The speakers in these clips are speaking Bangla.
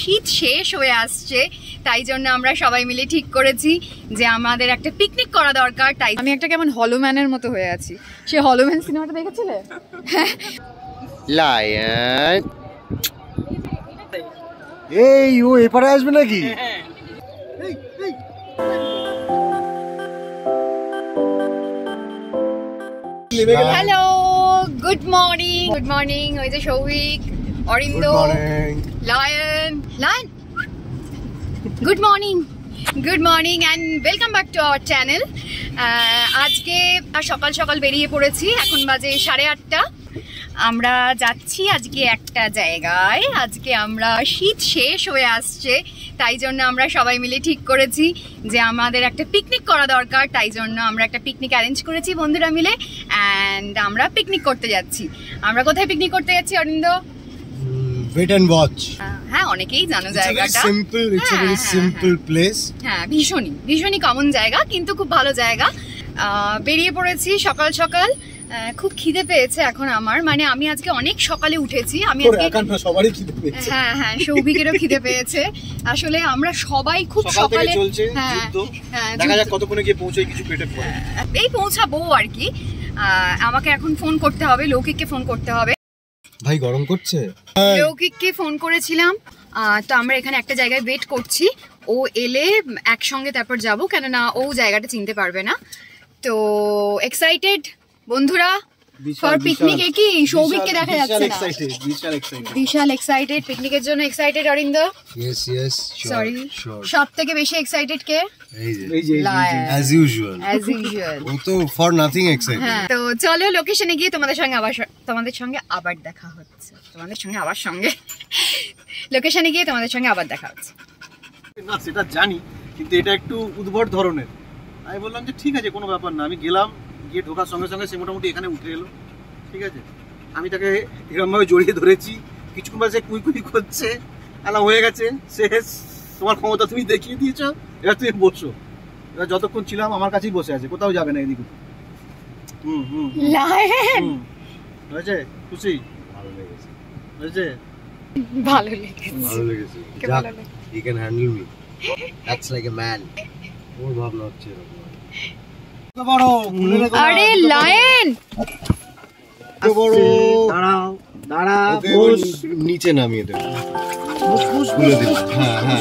শীত শেষ হয়ে আসছে, তাই জন্য আমরা সবাই মিলে ঠিক করেছি যে আমাদের একটা পিকনিক করা দরকার। তাই আমি একটা কেমন হলোম্যানের মতো হয়ে আছি। সে হলোম্যান সিনেমাটা দেখেছিলে? লায়ন এই ও এপারে আসবে নাকি? Hello, good morning. Good morning. ওই যে Souvik, Arind, Lion. Lion, good morning. Good morning and welcome back to our channel. আজকে সকাল সকাল বেরিয়ে পড়েছি, এখন বাজে 8:30। আমরা যাচ্ছি আজকে একটা জায়গায়। আজকে আমরা শীত শেষ হয়ে আসছে, তাই জন্য আমরা সবাই মিলে ঠিক করেছি যে আমাদের একটা পিকনিক করা দরকার। তাই জন্য আমরা একটা পিকনিক অ্যারেঞ্জ করেছি বন্ধুরা মিলে, অ্যান্ড আমরা পিকনিক করতে যাচ্ছি। আমরা কোথায় পিকনিক করতে যাচ্ছি অরিন্দ? Wait and watch. হ্যাঁ, অনেকেই জানো জায়গাটা। Simple, it's a very simple place. হ্যাঁ, ভীষণই কমন জায়গা, কিন্তু খুব ভালো জায়গা। বেরিয়ে পড়েছি সকাল সকাল। খুব খিদে পেয়েছে এখন আমার, মানে আমি আজকে অনেক সকালে উঠেছি। আমি আজকে সবারই খিদে পেয়েছে। হ্যাঁ, সৌভিকেরও খিদে পেয়েছে। আসলে আমরা সবাই খুব সকালে, হ্যাঁ, দেখা যাক কতক্ষণে গিয়ে পৌঁছাই কিছু পেটে পড়ে। এই পৌঁছাবো আর কি। আমাকে এখন ফোন করতে হবে, লৌকিককে ফোন করতে হবে। ভাই গরম করছে। লৌকিককে ফোন করেছিলাম, তো আমরা এখানে একটা জায়গায় ওয়েট করছি। ও এলে একসঙ্গে তারপর যাবো, কেননা ও জায়গাটা চিনতে পারবে না। তো এক্সাইটেড বন্ধুরা ফর পিকনিক। কি সৌভিককে দেখা যাচ্ছে না? বিশাল এক্সাইটেড পিকনিকের জন্য। এক্সাইটেড অরিন্দ? ইয়েস ইয়েস, সরি, সবথেকে বেশি এক্সাইটেড কে? এই যে অ্যাজ ইউজুয়াল ও তো ফর নাথিং এক্সাইটেড। হ্যাঁ, তো চলো লোকেশনে গিয়ে তোমাদের সঙ্গে আবার দেখা হচ্ছে। লোকেশনে গিয়ে তোমাদের সঙ্গে আবার দেখা হচ্ছে। না সেটা জানি, কিন্তু এটা একটু উদ্ভট ধরনের। আমি বললাম যে ঠিক আছে, কোনো ব্যাপার না। আমি গেলাম, গিয়ে ঢোকার সঙ্গে সঙ্গে সে মোটামুটি এখানে উঠে এলো। ঠিক আছে, আমি তাকে এরকমভাবে জড়িয়ে ধরেছি, কিছুক্ষণ পরে সে কুই কুই করছে। আলা হয়ে গেছে, শেষ। তোমার ক্ষমতা তুমি দেখিয়ে দিয়েছো, এবার তুমি বসো। এবার যতক্ষণ ছিলাম আমার কাছেই বসে আছে, কোথাও যাবে না এদিকে। হয়েছে? খুশি? ভালো লেগেছে। হয়েছে? ভালো লেগেছে। He can handle me. That's like a man. ওর ভাবনা হচ্ছে এরকম। আরে লায়ন, দাঁড়াও, নিচে নামিয়ে দেবো, খুলে দেবো। হ্যাঁ।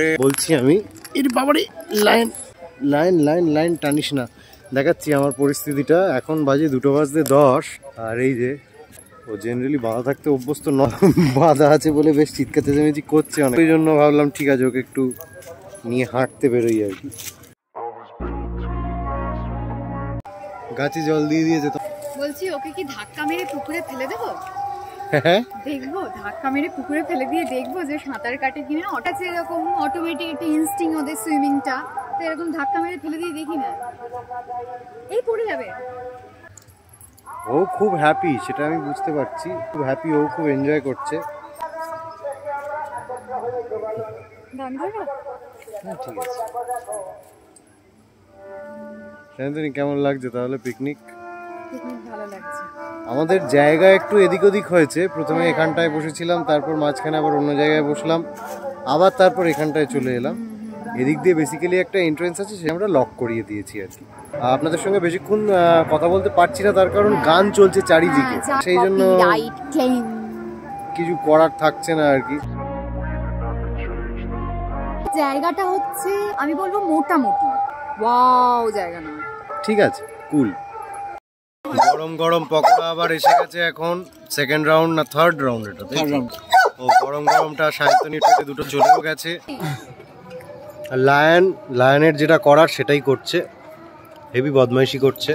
পরে বলছি আমি এর বাবারে লাইন লাইন লাইন লাইন টানিস না। দেখাচ্ছি আমার পরিস্থিতিটা। এখন বাজে 2:10 আর এই যে ও জেনারেলি বাঁধা থাকতে অভ্যস্ত নয়, বাঁধা আছে বলে বেশ চিৎকার চেঁচামেচি করছে অনেক। ওই জন্য ভাবলাম ঠিক আছে ওকে একটু নিয়ে হাঁটতে বেরোই আর কি। গাছে জল দিয়ে দিয়েছে তো। বলছি ওকে কি ধাক্কা মেরে পুকুরে ফেলে দেবো? হ্যাঁ দেখবো ধাক্কা মেরে পুকুরে ফেলে দিয়ে দেখবো যে সাঁতার কাটে কিনা। ওটা যে এরকম অটোমেটিক একটা ইনস্টিং ওদের সুইমিংটা, তো এরকম ধাক্কা মেরে ফেলে দিয়ে দেখি না, এই পড়ে যাবে। ও খুব হ্যাপি, সেটা আমি বুঝতে পারছি, খুব হ্যাপি, ও খুব এনজয় করছে। হ্যাঁ ঠিক আছে। শান্তনি কেমন লাগছে তাহলে পিকনিক? ভালো লাগছে। আমাদের জায়গা একটু এদিক ওদিক হয়েছে, প্রথমে এখানটায় বসেছিলাম, তারপর মাঝখানে আবার অন্য জায়গায় বসলাম, আবার তারপর এখানটায় চলে এলাম। এদিক দিয়ে বেসিক্যালি একটা এন্ট্রেন্স আছে, সেটা আমরা লক করিয়ে দিয়েছি আর কি। আপনাদের সঙ্গে বেশিক্ষণ কথা বলতে পারছি না, তার কারণ গান চলছে চারিদিকে, সেই জন্য কিছু করার থাকছে না আর কি। জায়গাটা হচ্ছে আমি বলবো মোটামুটি ওয়াও জায়গা না, ঠিক আছে, কুল। গরম গরম পকোড়া আবার এসে গেছে এখন। সেকেন্ড রাউন্ড না থার্ড রাউন্ড? এটা ও গরম গরমটা শান্তনি পেটে দুটো চলেও গেছে। লায়নের যেটা করার সেটাই করছে, হেভি বদমাইশি করছে।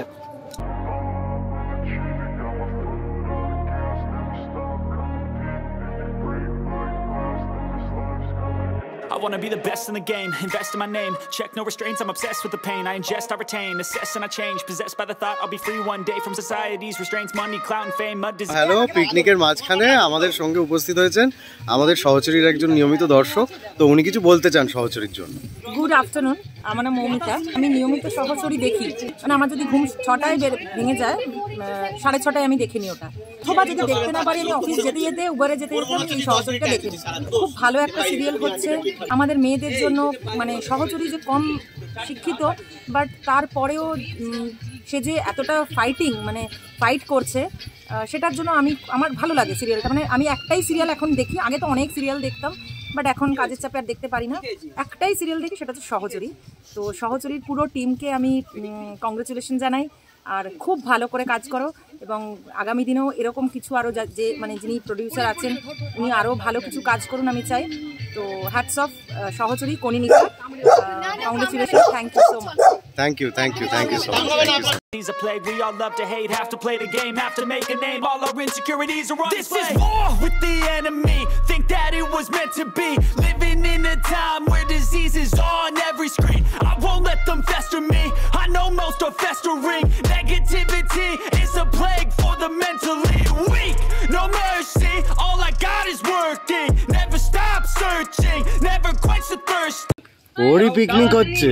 I wanna be the best in the game, invest in my name, check no restraints, I'm obsessed with the pain, I ingest, I retain, assess and I change, possessed by the thought I'll be free one day from society's restraints, money, clout and fame, mud disease. Hello, পিকনিকের মাঝখানে আমাদের সঙ্গে উপস্থিত হয়েছেন আমাদের সহচরীর একজন নিয়মিত দর্শক, তো উনি কিছু বলতে চান সহচরীর জন্য। গুড আফটারনুন, আমার নাম মৌমিতা, আমি নিয়মিত সহচরী দেখি, মানে আমার যদি ঘুম 6টায় ভেঙে যায় 6:30 আমি দেখিনি ওটা, অথবা যদি দেখতে না পারি আমি অফিস যেতে যেতে উবারে যেতে যেতে আমি এই সহচরীটা দেখি। খুব ভালো একটা সিরিয়াল হচ্ছে আমাদের মেয়েদের জন্য, মানে সহচরী যে কম শিক্ষিত বাট তারপরেও সে যে এতটা ফাইট করছে, সেটার জন্য আমার ভালো লাগে সিরিয়ালটা। মানে আমি একটাই সিরিয়াল এখন দেখি, আগে তো অনেক সিরিয়াল দেখতাম বাট এখন কাজের চাপে আর দেখতে পারি না, একটাই সিরিয়াল দেখি, সেটা হচ্ছে সহচরী। তো সহচরীর পুরো টিমকে আমি কংগ্রেচুলেশন জানাই, আর খুব ভালো করে কাজ করো, এবং আগামী দিনেও এরকম কিছু আরও যে মানে যিনি প্রডিউসার আছেন উনি আরও ভালো কিছু কাজ করুন আমি চাই। তো hats off Sahachari Koninika, congratulation, thank you so much. Thank you so much. He's a plague, we all love to hate, have to play the game, have to make a name, all our insecurities are on display. This is war with the enemy, think that it was meant to be, living in a time where disease is on every screen. I won't let them fester me, I know most are festering, negativity is a plague for the mentally weak, no mercy, all I got is working, never stop searching, never quench the thirst. ওরই পিকনিক হচ্ছে।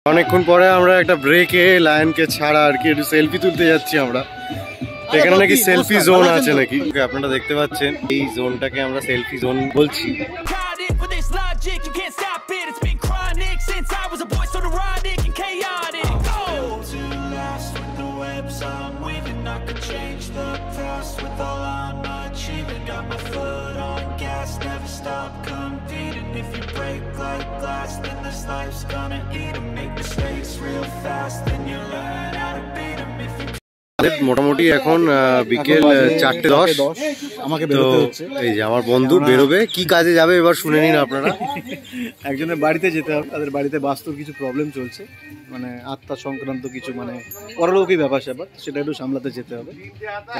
অনেকক্ষণ পরে আমরা একটা ব্রেকে লায়নকে ছাড়া আর কি একটু সেলফি তুলতে যাচ্ছি আমরা। এখানে নাকি সেলফি জোন আছে নাকি, আপনারা দেখতে পাচ্ছেন, এই জোনটাকে আমরা সেলফি জোন বলছি। If you break like glass, then this life's gonna eat 'em. Make mistakes real fast, then you learn how to beat 'em. If you মোটামুটি এখন বিকেল 4:10 আমাকে বেরোতে হচ্ছে। এই যে আমার বন্ধু বেরোবে, কি কাজে যাবে এবার শুনে নিন আপনারা। একজনের বাড়িতে যেতে হবে, তাদের বাড়িতে বাস্তব কিছু প্রবলেম চলছে, মানে আত্মা সংক্রান্ত কিছু, মানে পরলৌকিক ব্যাপার স্যাপার, সেটা একটু সামলাতে যেতে হবে।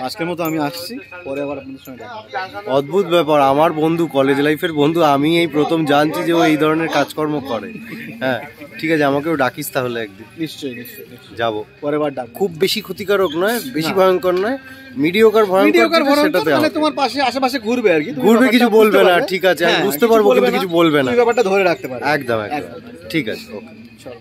আজকের মতো আমি আসছি, পরে আবার আপনাদের সঙ্গে দেখা হবে। অদ্ভুত ব্যাপার, আমার বন্ধু, কলেজ লাইফের বন্ধু, আমি এই প্রথম জানছি যে ও এই ধরনের কাজকর্ম করে। হ্যাঁ ঠিক আছে, আমাকেও ডাকিস তাহলে একদিন। নিশ্চয়ই যাবো, পরে বার ডাক। খুব বেশি ক্ষতিকারক নয়, বেশি ভয়ঙ্কর নয়, মিডিওকার ভয়ঙ্কর, সেটাতে মানে তোমার পাশে আশেপাশে ঘুরবে আর কি, ঘুরবে, কিছু বলবে না, ঠিক আছে আমি বুঝতে পারবো, কিন্তু কিছু বলবে না, ব্যাপারটা ধরে রাখতে পারবে। একদম ঠিক আছে, ওকে চলো।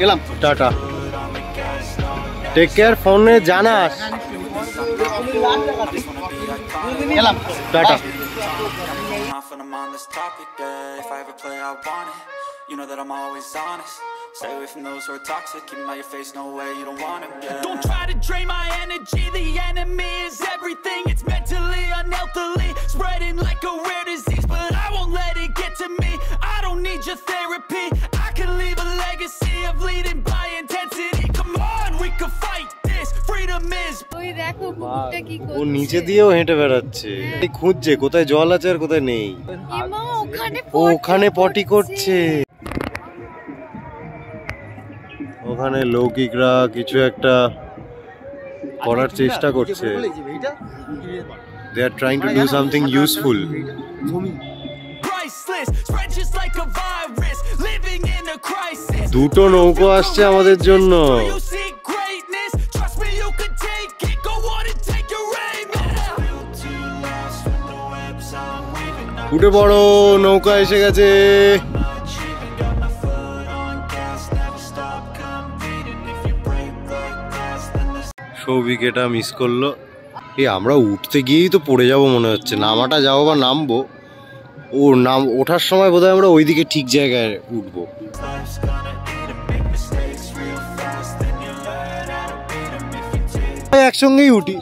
গেলাম, টাটা, টেক কেয়ার, ফোনে জানাস, গেলাম, tata. I'm on this topic, yeah. If I ever play, I want it. You know that I'm always honest. Stay away from those who are toxic. Keep them out your face, no way, you don't want them, yeah. Don't try to drain my energy. The enemy is everything. It's mentally, unhealthily, spreading like a rare disease. But I won't let it get to me. I don't need your therapy. I can leave a legacy of leading by intensity. Come on, we can fight this. Freedom is. ওই দেখো কুকুরটা কি ও করছে। নিচে দিয়েও হেঁটে বেড়াচ্ছে, খুঁজছে কোথায় জল আছে আর কোথায় নেই। ইমা ও ওখানে পটি করছে। ওখানে লৌকিকরা কিছু একটা করার চেষ্টা করছে। They are trying to do something useful. দুটো নৌকো আসছে আমাদের জন্য। উঠে বড়, নৌকা এসে গেছে। সৌভিক এটা মিস করলো। আমরা উঠতে গিয়েই তো পড়ে যাব মনে হচ্ছে, নামাটা যাবো বা নামবো, ও নাম ওঠার সময় বোধহয় আমরা ওইদিকে ঠিক জায়গায় উঠবো। একসঙ্গেই উঠি।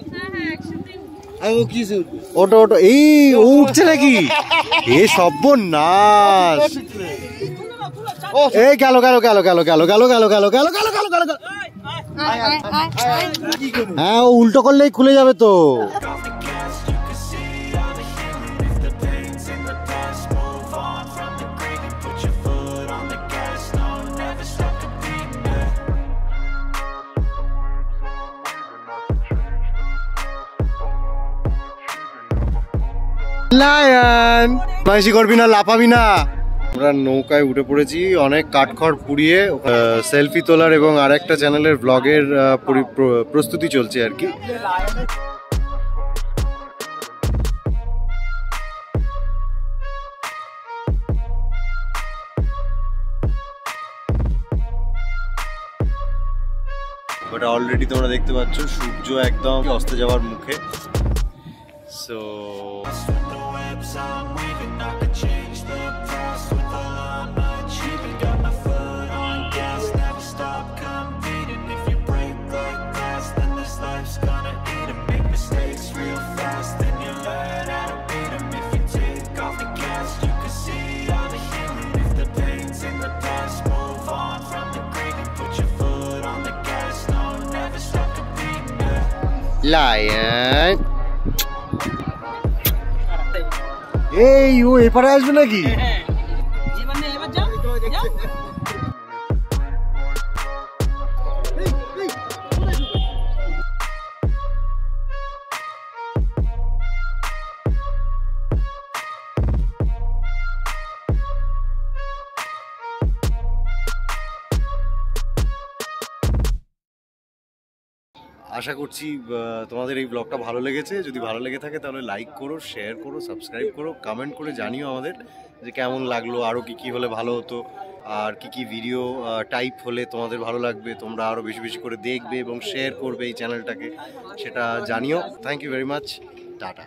ওটো ওটো, এই ও উঠছে নাকি? এ সর্বনাশ! এই গেল গেল গেল গেল গেল গেল গেল গেল গেল গেল গেল গেল গেল। হ্যাঁ, ও উল্টো করলেই খুলে যাবে তো। লায়ন, মাইসি করবি না, লাফাবি না। আমরা নৌকায় উঠে পড়েছি, অনেক কাঠখড় পুড়িয়ে সেলফি তোলার এবং আরেকটা চ্যানেলের ব্লগের প্রস্তুতি চলছে আর কি। বাট অলরেডি তোমরা দেখতে পাচ্ছ সূর্য একদম অস্ত যাওয়ার মুখে। সো লায়ন, এই ও এপারে আসবে নাকি? আশা করছি তোমাদের এই ব্লগটা ভালো লেগেছে। যদি ভালো লেগে থাকে তাহলে লাইক করো, শেয়ার করো, সাবস্ক্রাইব করো, কমেন্ট করে জানিও আমাদের যে কেমন লাগলো, আরও কী হলে ভালো হতো, আর কী ভিডিও টাইপ হলে তোমাদের ভালো লাগবে, তোমরা আরও বেশি বেশি করে দেখবে এবং শেয়ার করবে এই চ্যানেলটাকে, সেটা জানিও। Thank you very much, tata.